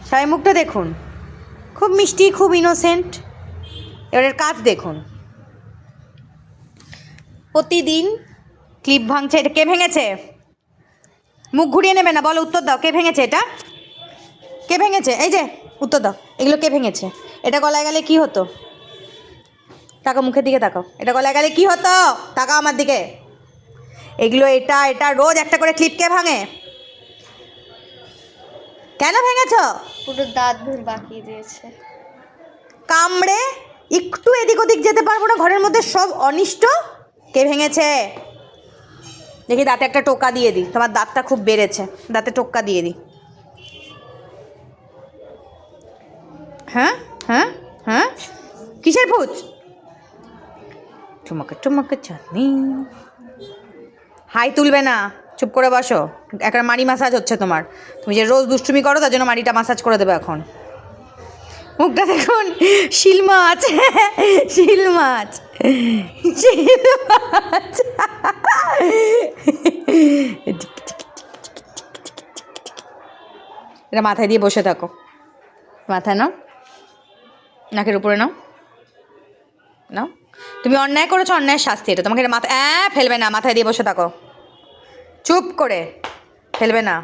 সবাই মুখটা দেখুন, খুব মিষ্টি, খুব ইনোসেন্ট। এবারের কাজ দেখুন, প্রতিদিন ক্লিপ ভাঙছে। এটা কে ভেঙেছে? মুখ ঘুরিয়ে নেবে না, বলো, উত্তর দাও, কে ভেঙেছে এটা? কে ভেঙেছে? এই যে উত্তর দাও, এগুলো কে ভেঙেছে? এটা গলায় গেলে কি হতো? তাকাও, মুখের দিকে তাকাও। এটা গলায় গেলে কি হতো? তাকাও আমার দিকে। এগুলো এটা এটা রোজ একটা করে ক্লিপ কে ভাঙে? কেন ভেঙেছ? পুরো দাঁত ভেঙে বাকি দিয়েছে। কামড়ে একটু এদিক ওদিক যেতে পারবো না, ঘরের মধ্যে সব অনিষ্ট। কে ভেঙেছে? দেখি দাঁতে একটা টোকা দিয়ে দিই, তোমার দাঁতটা খুব বেড়েছে, দাঁতে টোক্কা দিয়ে দিই। হ্যাঁ হ্যাঁ হ্যাঁ, কিসের ভূত? টুমকে টুমকে চাঁদনি। হাই তুলবে না, চুপ করে বসো। একটা মাড়ি মাসাজ হচ্ছে তোমার, তুমি যে রোজ দুষ্টুমি করো তার জন্য মাড়িটা মাসাজ করে দেবে এখন। মুখটা দেখুন, শিল মাছ, শিল মাছ, শিল মাছ। এটা মাথায় দিয়ে বসে থাকো, মাথায় নাও, নাকের উপরে নাও, নাও। তুমি অন্যায় করেছো, অন্যায়ের শাস্তি এটা। তোমাকে এটা মাথা ফেলবে না, মাথায় দিয়ে বসে থাকো চুপ করে, ফেলবে না।